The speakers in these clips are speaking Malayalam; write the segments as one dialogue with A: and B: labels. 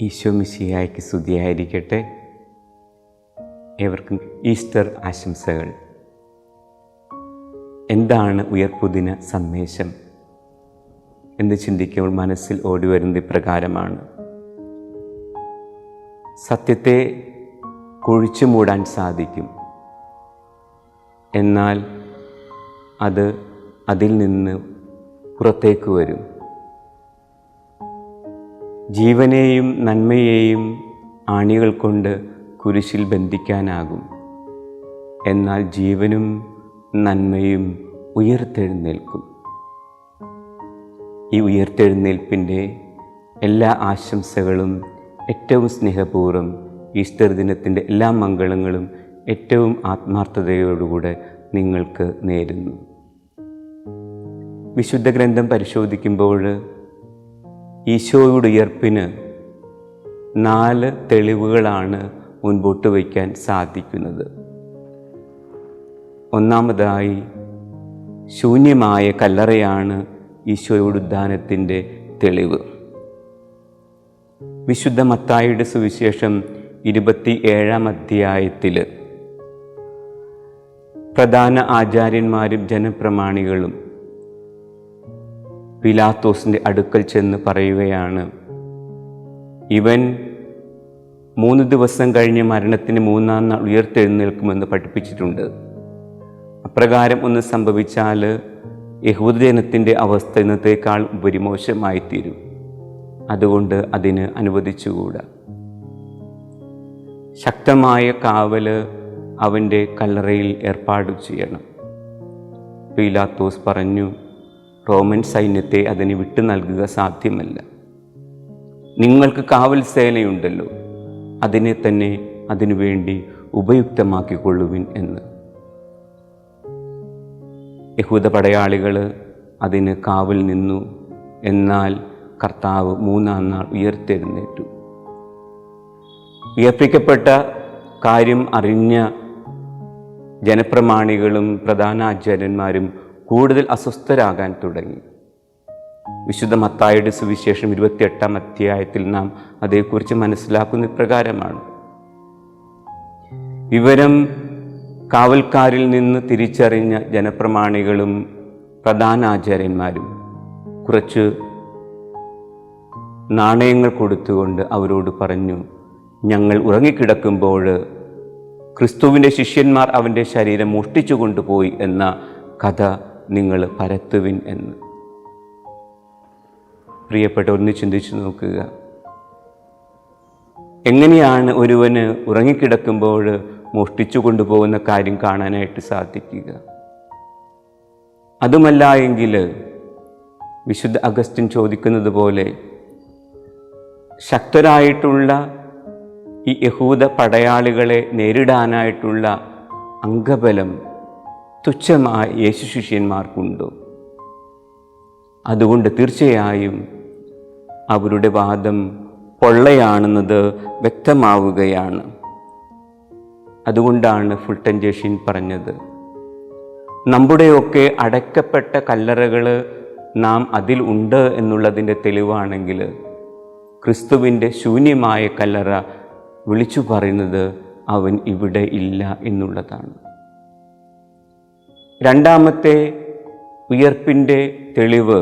A: ഈശോ മിശിഹായ്ക്ക് സ്തുതിയായിരിക്കട്ടെ. ഏവർക്കും ഈസ്റ്റർ ആശംസകൾ. എന്താണ് ഉയർപ്പുദിന സന്ദേശം എന്ന് ചിന്തിക്കുമ്പോൾ മനസ്സിൽ ഓടിവരുന്നത് ഇപ്രകാരമാണ്: സത്യത്തെ കുഴിച്ചു മൂടാൻ സാധിക്കും, എന്നാൽ അത് അതിൽ നിന്ന് പുറത്തേക്ക് വരും. ജീവനെയും നന്മയെയും ആണികൾ കൊണ്ട് കുരിശിൽ ബന്ധിക്കാനാകും, എന്നാൽ ജീവനും നന്മയും ഉയർത്തെഴുന്നേൽക്കും. ഈ ഉയർത്തെഴുന്നേൽപ്പിൻ്റെ എല്ലാ ആശംസകളും ഏറ്റവും സ്നേഹപൂർവ്വം ഈസ്റ്റർ ദിനത്തിൻ്റെ എല്ലാ മംഗളങ്ങളും ഏറ്റവും ആത്മാർത്ഥതയോടുകൂടെ നിങ്ങൾക്ക് നേരുന്നു. വിശുദ്ധ ഗ്രന്ഥം പരിശോധിക്കുമ്പോൾ ഈശോയുടെ ഉയർപ്പിന് 4 തെളിവുകളാണ് മുൻപോട്ട് വയ്ക്കാൻ സാധിക്കുന്നത്. ഒന്നാമതായി, ശൂന്യമായ കല്ലറയാണ് ഈശോയുടെ ഉദ്ധാനത്തിൻ്റെ തെളിവ്. വിശുദ്ധ മത്തായിയുടെ സുവിശേഷം 27-ാം അധ്യായത്തിൽ പ്രധാന ആചാര്യന്മാരും ജനപ്രമാണികളും പിലാത്തോസിൻ്റെ അടുക്കൽ ചെന്ന് പറയുകയാണ്, ഇവൻ 3 ദിവസം കഴിഞ്ഞ് മരണത്തിന് 3-ാം നാൾ ഉയർത്തെഴുന്നേൽക്കുമെന്ന് പഠിപ്പിച്ചിട്ടുണ്ട്. അപ്രകാരം ഒന്ന് സംഭവിച്ചാൽ യഹൂദജനത്തിൻ്റെ അവസ്ഥ ഇന്നത്തേക്കാൾ ഉപരിമോശമായിത്തീരും. അതുകൊണ്ട് അതിന് അനുവദിച്ചുകൂടാ. ശക്തമായ കാവല് അവൻ്റെ കല്ലറയിൽ ഏർപ്പാട് ചെയ്യണം. പീലാത്തോസ് പറഞ്ഞു, റോമൻ സൈന്യത്തെ അതിന് വിട്ടു നൽകുക സാധ്യമല്ല. നിങ്ങൾക്ക് കാവൽ സേനയുണ്ടല്ലോ, അതിനെ തന്നെ അതിനുവേണ്ടി ഉപയുക്തമാക്കിക്കൊള്ളുവിൻ എന്ന്. യഹൂദ പടയാളികൾ അതിന് കാവൽ നിന്നു. എന്നാൽ കർത്താവ് 3-ാം നാൾ ഉയർത്തെഴുന്നേറ്റു. ഉയർപ്പിക്കപ്പെട്ട കാര്യം അറിഞ്ഞ ജനപ്രമാണികളും പ്രധാന ആചാര്യന്മാരും കൂടുതൽ അസ്വസ്ഥരാകാൻ തുടങ്ങി. വിശുദ്ധ മത്തായിയുടെ സുവിശേഷം 28-ാം അധ്യായത്തിൽ നാം അതേക്കുറിച്ച് മനസ്സിലാക്കുന്ന ഇപ്രകാരമാണ്: വിവരം കാവൽക്കാരിൽ നിന്ന് തിരിച്ചറിഞ്ഞ ജനപ്രമാണികളും പ്രധാന ആചാര്യന്മാരും കുറച്ച് നാണയങ്ങൾ കൊടുത്തുകൊണ്ട് അവരോട് പറഞ്ഞു, ഞങ്ങൾ ഉറങ്ങിക്കിടക്കുമ്പോൾ ക്രിസ്തുവിൻ്റെ ശിഷ്യന്മാർ അവൻ്റെ ശരീരം മോഷ്ടിച്ചു കൊണ്ടുപോയി എന്ന കഥ നിങ്ങൾ പരത്തുവിൻ എന്ന്. പ്രിയപ്പെട്ടവരൊന്ന് ചിന്തിച്ചു നോക്കുക. എങ്ങനെയാണ് ഒരുവന് ഉറങ്ങിക്കിടക്കുമ്പോൾ മോഷ്ടിച്ചു കൊണ്ടുപോകുന്ന കാര്യം കാണാനായിട്ട് സാധിക്കുക? അതുമല്ല എങ്കിൽ വിശുദ്ധ അഗസ്റ്റിൻ ചോദിക്കുന്നത് പോലെ ശക്തരായിട്ടുള്ള ഈ യഹൂദ പടയാളികളെ നേരിടാനായിട്ടുള്ള അംഗബലം തുച്ഛമായ യേശു ശിഷ്യന്മാർക്കുണ്ടോ? അതുകൊണ്ട് തീർച്ചയായും അവരുടെ വാദം പൊള്ളയാണെന്നത് വ്യക്തമാവുകയാണ്. അതുകൊണ്ടാണ് ഫുൾട്ടൻ ജെഷീൻ പറഞ്ഞത്, നമ്മുടെയൊക്കെ അടയ്ക്കപ്പെട്ട കല്ലറകൾ നാം അതിൽ ഉണ്ട് എന്നുള്ളതിൻ്റെ തെളിവാണെങ്കിൽ ക്രിസ്തുവിൻ്റെ ശൂന്യമായ കല്ലറ വിളിച്ചു പറയുന്നത് അവൻ ഇവിടെ ഇല്ല എന്നുള്ളതാണ്. രണ്ടാമത്തെ ഉയർപ്പിൻ്റെ തെളിവ്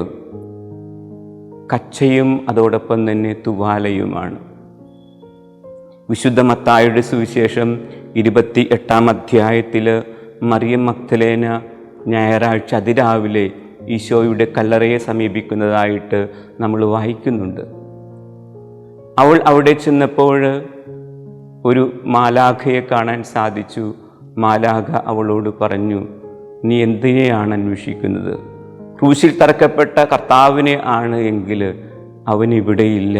A: കച്ചയും അതോടൊപ്പം തന്നെ തുവാലയുമാണ്. വിശുദ്ധ മത്തായിയുടെ സുവിശേഷം 28-ാം അധ്യായത്തിൽ മറിയം മഗ്ദലേന ഞായറാഴ്ച അതിരാവിലെ ഈശോയുടെ കല്ലറയെ സമീപിക്കുന്നതായിട്ട് നമ്മൾ വായിക്കുന്നുണ്ട്. അവൾ അവിടെ ചെന്നപ്പോൾ ഒരു മാലാഖയെ കാണാൻ സാധിച്ചു. മാലാഖ അവളോട് പറഞ്ഞു, നീ എന്തിനെയാണ് അന്വേഷിക്കുന്നത്? ക്രൂശിൽ തറക്കപ്പെട്ട കർത്താവിനെ ആണ് എങ്കിൽ അവൻ ഇവിടെയില്ല,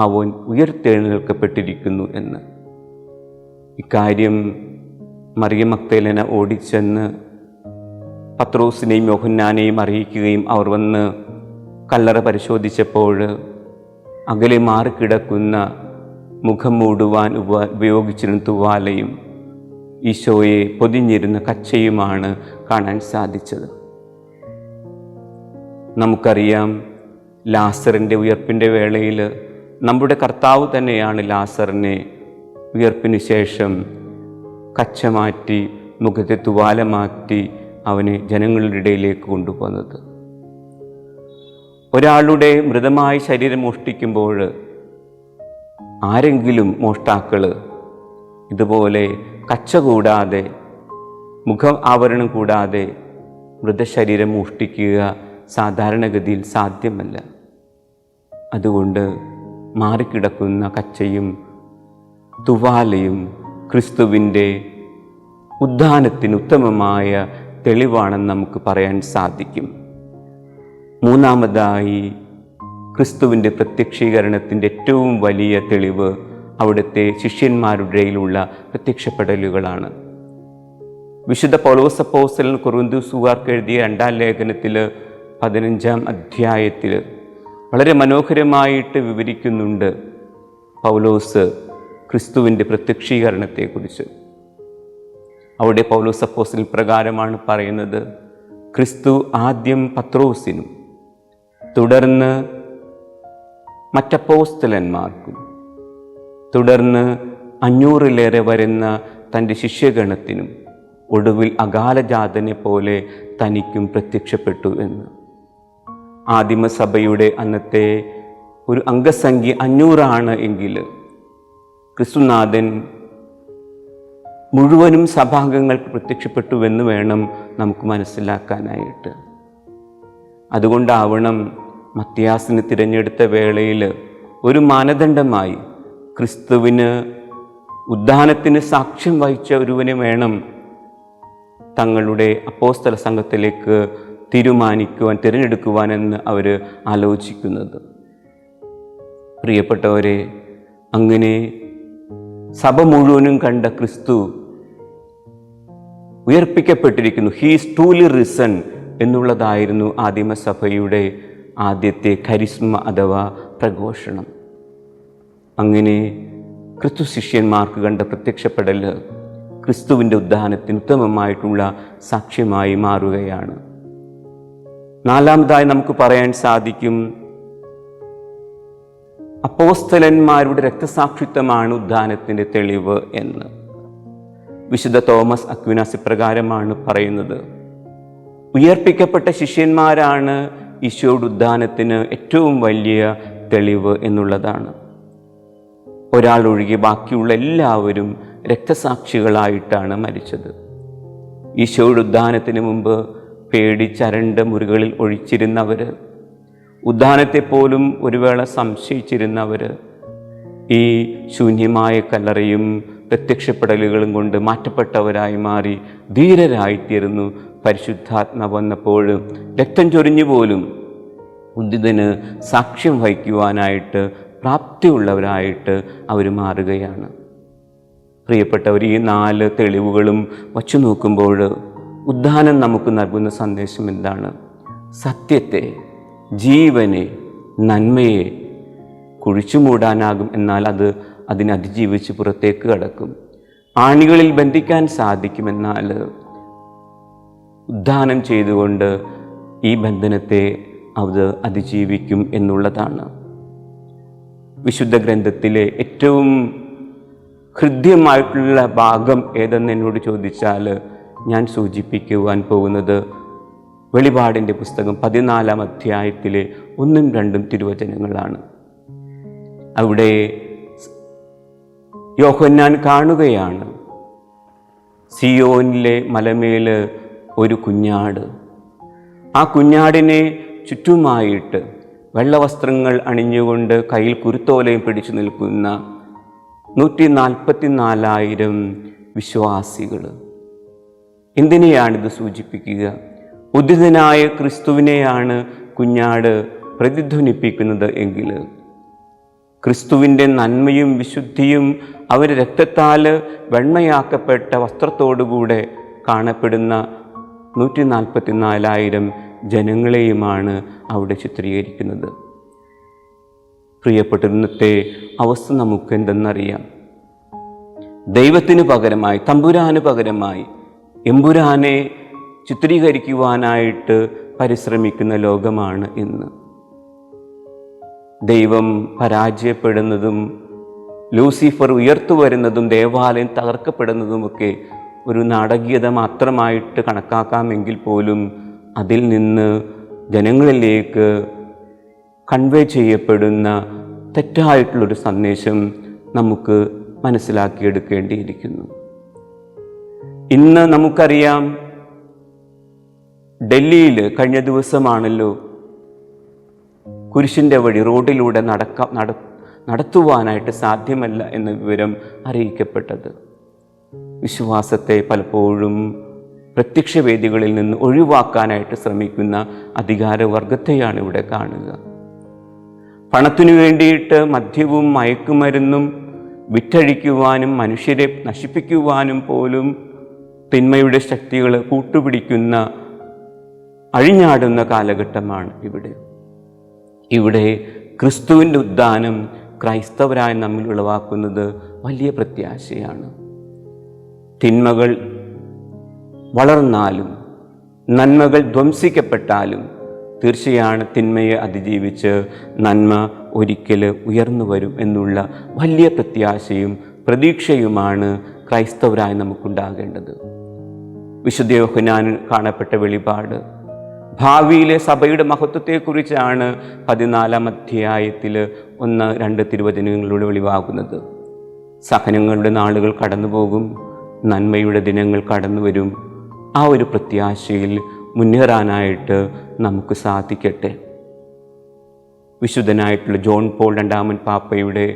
A: അവൻ ഉയർത്തെഴുന്നേൽക്കപ്പെട്ടിരിക്കുന്നു എന്ന്. ഇക്കാര്യം മറിയം മഗ്ദലേന ഓടിച്ചെന്ന് പത്രോസിനെയും യോഹന്നാനെയും അറിയിക്കുകയും അവർ വന്ന് കല്ലറ പരിശോധിച്ചപ്പോൾ അകലെ മാറിക്കിടക്കുന്ന മുഖം മൂടുവാൻ ഉപയോഗിച്ചിരുന്ന തുവാലയും ഈശോയെ പൊതിഞ്ഞിരുന്ന കച്ചയുമാണ് കാണാൻ സാധിച്ചത്. നമുക്കറിയാം ലാസറിൻ്റെ ഉയർപ്പിൻ്റെ വേളയിൽ നമ്മുടെ കർത്താവ് തന്നെയാണ് ലാസറിനെ ഉയർപ്പിന് ശേഷം കച്ച മാറ്റി മുഖത്തെ തുവാല മാറ്റി അവനെ ജനങ്ങളുടെ ഇടയിലേക്ക് കൊണ്ടുപോകുന്നത്. ഒരാളുടെ മൃതമായ ശരീരം മോഷ്ടിക്കുമ്പോൾ ആരെങ്കിലും മോഷ്ടാക്കൾ ഇതുപോലെ കച്ച കൂടാതെ, മുഖ ആവരണം കൂടാതെ മൃതശരീരം മോഷ്ടിക്കുക സാധാരണഗതിയിൽ സാധ്യമല്ല. അതുകൊണ്ട് മാറിക്കിടക്കുന്ന കച്ചയും തുവാലയും ക്രിസ്തുവിൻ്റെ ഉദ്ധാനത്തിന് ഉത്തമമായ തെളിവാണെന്ന് നമുക്ക് പറയാൻ സാധിക്കും. മൂന്നാമതായി, ക്രിസ്തുവിൻ്റെ പ്രത്യക്ഷീകരണത്തിൻ്റെ ഏറ്റവും വലിയ തെളിവ് അവിടുത്തെ ശിഷ്യന്മാരുടെ ഇടയിലുള്ള പ്രത്യക്ഷപ്പെടലുകളാണ്. വിശുദ്ധ പൗലോസ് അപ്പോസ്തലൻ കൊറിന്തോസുകാർക്ക് എഴുതിയ 2-ാം ലേഖനത്തിൽ 15-ാം അധ്യായത്തിൽ വളരെ മനോഹരമായിട്ട് വിവരിക്കുന്നുണ്ട് പൗലോസ് ക്രിസ്തുവിൻ്റെ പ്രത്യക്ഷീകരണത്തെക്കുറിച്ച്. അവിടെ പൗലോസ് അപ്പോസ്തലൻ പ്രകാരമാണ് പറയുന്നത്: ക്രിസ്തു ആദ്യം പത്രോസിനും തുടർന്ന് മറ്റപ്പോസ്തലന്മാർക്കും തുടർന്ന് 500-ലേറെ വരുന്ന തൻ്റെ ശിഷ്യഗണത്തിനും ഒടുവിൽ അകാലജാതനെ പോലെ തനിക്കും പ്രത്യക്ഷപ്പെട്ടു എന്ന്. ആദിമസഭയുടെ അന്നത്തെ ഒരു അംഗസംഖ്യ 500 എങ്കിൽ ക്രിസ്തുനാഥൻ മുഴുവനും സഭാംഗങ്ങൾക്ക് പ്രത്യക്ഷപ്പെട്ടുവെന്ന് വേണം നമുക്ക് മനസ്സിലാക്കാനായിട്ട്. അതുകൊണ്ടാവണം മത്തിയാസിന് തിരഞ്ഞെടുത്ത വേളയിൽ ഒരു മാനദണ്ഡമായി ക്രിസ്തുവിന് ഉദ്ധാനത്തിന് സാക്ഷ്യം വഹിച്ച ഒരുവനെ വേണം തങ്ങളുടെ അപ്പോസ്തല സംഘത്തിലേക്ക് തിരഞ്ഞെടുക്കുവാനെന്ന് അവർ ആലോചിക്കുന്നത്. പ്രിയപ്പെട്ടവരെ, അങ്ങനെ സഭ മുഴുവനും കണ്ട ക്രിസ്തു ഉയർപ്പിക്കപ്പെട്ടിരിക്കുന്നു, ഹീസ് ട്രൂലി റിസൺ എന്നുള്ളതായിരുന്നു ആദിമസഭയുടെ ആദ്യത്തെ കരിസ്മ അഥവാ പ്രഘോഷണം. അങ്ങനെ ക്രിസ്തു ശിഷ്യന്മാർക്ക് കണ്ട പ്രത്യക്ഷപ്പെടൽ ക്രിസ്തുവിൻ്റെ ഉദ്ധാനത്തിന് ഉത്തമമായിട്ടുള്ള സാക്ഷ്യമായി മാറുകയാണ്. നാലാമതായി നമുക്ക് പറയാൻ സാധിക്കും, അപ്പോസ്തലന്മാരുടെ രക്തസാക്ഷിത്വമാണ് ഉദ്ധാനത്തിൻ്റെ തെളിവ് എന്ന്. വിശുദ്ധ തോമസ് അക്വിനാസ് പ്രകാരമാണ് പറയുന്നത്: ഉയർപ്പിക്കപ്പെട്ട ശിഷ്യന്മാരാണ് ഈശോയുടെ ഉദ്ധാനത്തിന് ഏറ്റവും വലിയ തെളിവ് എന്നുള്ളതാണ്. ഒരാളൊഴികെ ബാക്കിയുള്ള എല്ലാവരും രക്തസാക്ഷികളായിട്ടാണ് മരിച്ചത്. ഈശോയുടെ ഉദ്ധാനത്തിന് മുമ്പ് പേടിച്ചരണ്ട മുറികളിൽ ഒഴിച്ചിരുന്നവർ, ഉദ്ധാനത്തെപ്പോലും ഒരു വേള സംശയിച്ചിരുന്നവർ, ഈ ശൂന്യമായ കല്ലറയും പ്രത്യക്ഷപ്പെടലുകളും കൊണ്ട് മാറ്റപ്പെട്ടവരായി മാറി ധീരരായിത്തീർന്നു. പരിശുദ്ധാത്മാവ് വന്നപ്പോൾ രക്തം ചൊരിഞ്ഞു പോലും ഉദ്ധിതന് സാക്ഷ്യം വഹിക്കുവാനായിട്ട് പ്രാപ്തിയുള്ളവരായിട്ട് അവർ മാറുകയാണ്. പ്രിയപ്പെട്ടവർ, ഈ 4 തെളിവുകളും വച്ചു നോക്കുമ്പോൾ ഉദ്ധാനം നമുക്ക് നൽകുന്ന സന്ദേശം എന്താണ്? സത്യത്തെ, ജീവനെ, നന്മയെ കുഴിച്ചു മൂടാനാകും, എന്നാൽ അതിനെ അതിജീവിച്ച് പുറത്തേക്ക് കടക്കും. ആണികളിൽ ബന്ധിക്കാൻ സാധിക്കുമെന്നാൽ ഉദ്ധാനം ചെയ്തുകൊണ്ട് ഈ ബന്ധനത്തെ അത് അതിജീവിക്കും എന്നുള്ളതാണ്. വിശുദ്ധ ഗ്രന്ഥത്തിലെ ഏറ്റവും ഹൃദ്യമായിട്ടുള്ള ഭാഗം ഏതെന്ന് എന്നോട് ചോദിച്ചാൽ ഞാൻ സൂചിപ്പിക്കുവാൻ പോകുന്നത് വെളിപാടിൻ്റെ പുസ്തകം 14-ാം അധ്യായത്തിലെ 1-2 തിരുവചനങ്ങളാണ്. അവിടെ യോഹന്നാൻ കാണുകയാണ് സിയോനിലെ മലമേൽ ഒരു കുഞ്ഞാട്. ആ കുഞ്ഞാടിനെ ചുറ്റുമായിട്ട് വെള്ളവസ്ത്രങ്ങൾ അണിഞ്ഞുകൊണ്ട് കയ്യിൽ കുരുത്തോലയും പിടിച്ചു നിൽക്കുന്ന 144,000 വിശ്വാസികൾ. എന്തിനെയാണിത് സൂചിപ്പിക്കുക? ഉദ്ധിതനായ ക്രിസ്തുവിനെയാണ് കുഞ്ഞാട് പ്രതിധ്വനിപ്പിക്കുന്നത് എങ്കിൽ ക്രിസ്തുവിൻ്റെ നന്മയും വിശുദ്ധിയും അവൻ്റെ രക്തത്താൽ വെണ്മയാക്കപ്പെട്ട വസ്ത്രത്തോടുകൂടെ കാണപ്പെടുന്ന 144,000 ജനങ്ങളെയുമാണ് അവിടെ ചിത്രീകരിക്കുന്നത്. പ്രിയപ്പെട്ട ഇന്നത്തെ അവസ്ഥ നമുക്ക് എന്തെന്നറിയാം. ദൈവത്തിന് പകരമായി, തമ്പുരാന് പകരമായി എമ്പുരാനെ ചിത്രീകരിക്കുവാനായിട്ട് പരിശ്രമിക്കുന്ന ലോകമാണ് ഇന്ന്. ദൈവം പരാജയപ്പെടുന്നതും ലൂസിഫർ ഉയർത്തു വരുന്നതും ദേവാലയം തകർക്കപ്പെടുന്നതുമൊക്കെ ഒരു നാടകീയത മാത്രമായിട്ട് കണക്കാക്കാമെങ്കിൽ പോലും അതിൽ നിന്ന് ജനങ്ങളിലേക്ക് കൺവേ ചെയ്യപ്പെടുന്ന തെറ്റായിട്ടുള്ളൊരു സന്ദേശം നമുക്ക് മനസ്സിലാക്കിയെടുക്കേണ്ടിയിരിക്കുന്നു. ഇന്ന് നമുക്കറിയാം, ഡൽഹിയിൽ കഴിഞ്ഞ ദിവസമാണല്ലോ കുരിശിൻ്റെ വഴി റോഡിലൂടെ നടത്തുവാനായിട്ട് സാധ്യമല്ല എന്ന വിവരം അറിയിക്കപ്പെട്ടത്. വിശ്വാസത്തെ പലപ്പോഴും പ്രത്യക്ഷവേദികളിൽ നിന്ന് ഒഴിവാക്കാനായിട്ട് ശ്രമിക്കുന്ന അധികാരവർഗത്തെയാണ് ഇവിടെ കാണുക. പണത്തിനു വേണ്ടിയിട്ട് മദ്യവും മയക്കുമരുന്നും വിറ്റഴിക്കുവാനും മനുഷ്യരെ നശിപ്പിക്കുവാനും പോലും തിന്മയുടെ ശക്തികൾ കൂട്ടുപിടിക്കുന്ന അഴിഞ്ഞാടുന്ന കാലഘട്ടമാണ് ഇവിടെ ക്രിസ്തുവിൻ്റെ ഉദ്ധാനം ക്രൈസ്തവരായ നമ്മിൽ ഉളവാക്കുന്നത് വലിയ പ്രത്യാശയാണ്. തിന്മകൾ വളർന്നാലും നന്മകൾ ധ്വംസിക്കപ്പെട്ടാലും തീർച്ചയാണ് തിന്മയെ അതിജീവിച്ച് നന്മ ഒരിക്കൽ ഉയർന്നു വരും എന്നുള്ള വലിയ പ്രത്യാശയും പ്രതീക്ഷയുമാണ് ക്രൈസ്തവരായി നമുക്കുണ്ടാകേണ്ടത്. വിശുദ്ധ യോഹന്നാനിൽ കാണപ്പെട്ട വെളിപാട് ഭാവിയിലെ സഭയുടെ മഹത്വത്തെക്കുറിച്ചാണ് 14-ാം അധ്യായത്തിൽ 1-2 തിരുവചനങ്ങളിലൂടെ വെളിവാകുന്നത്. സഹനങ്ങളുടെ നാളുകൾ കടന്നു പോകും, നന്മയുടെ ദിനങ്ങൾ കടന്നു വരും. ആ ഒരു പ്രത്യാശയിൽ മുന്നേറാനായിട്ട് നമുക്ക് സാധിക്കട്ടെ. വിശുദ്ധനായിട്ടുള്ള ജോൺ പോൾ രണ്ടാമൻ പാപ്പയുടെ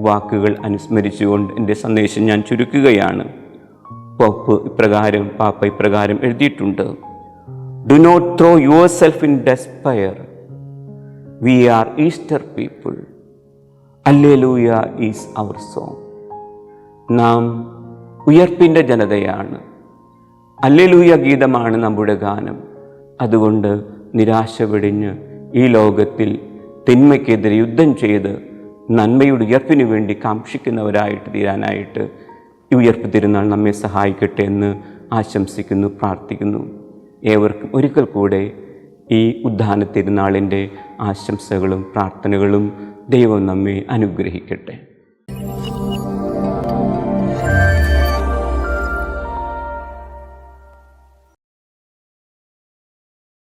A: വാക്കുകൾ അനുസ്മരിച്ചുകൊണ്ട് എൻ്റെ സന്ദേശം ഞാൻ ചുരുക്കുകയാണ്. പാപ്പ ഇപ്രകാരം എഴുതിയിട്ടുണ്ട്: Do not throw yourself in despair. We are Easter people. Alleluia is our song. നാം ഉയർപ്പിൻ്റെ ജനതയാണ്. അല്ലെലൂയ ഗീതമാണ് നമ്മുടെ ഗാനം. അതുകൊണ്ട് നിരാശ വെടിഞ്ഞ് ഈ ലോകത്തിൽ തിന്മയ്ക്കെതിരെ യുദ്ധം ചെയ്ത് നന്മയുടെ ഉയർപ്പിനു വേണ്ടി കാക്ഷിക്കുന്നവരായിട്ട് തീരാനായിട്ട് ഈ ഉയർപ്പ് തിരുനാൾ നമ്മെ സഹായിക്കട്ടെ എന്ന് ആശംസിക്കുന്നു, പ്രാർത്ഥിക്കുന്നു. ഏവർക്കും ഒരിക്കൽ കൂടെ ഈ ഉദ്ധാന തിരുനാളിൻ്റെ ആശംസകളും പ്രാർത്ഥനകളും ദൈവം നമ്മെ അനുഗ്രഹിക്കട്ടെ.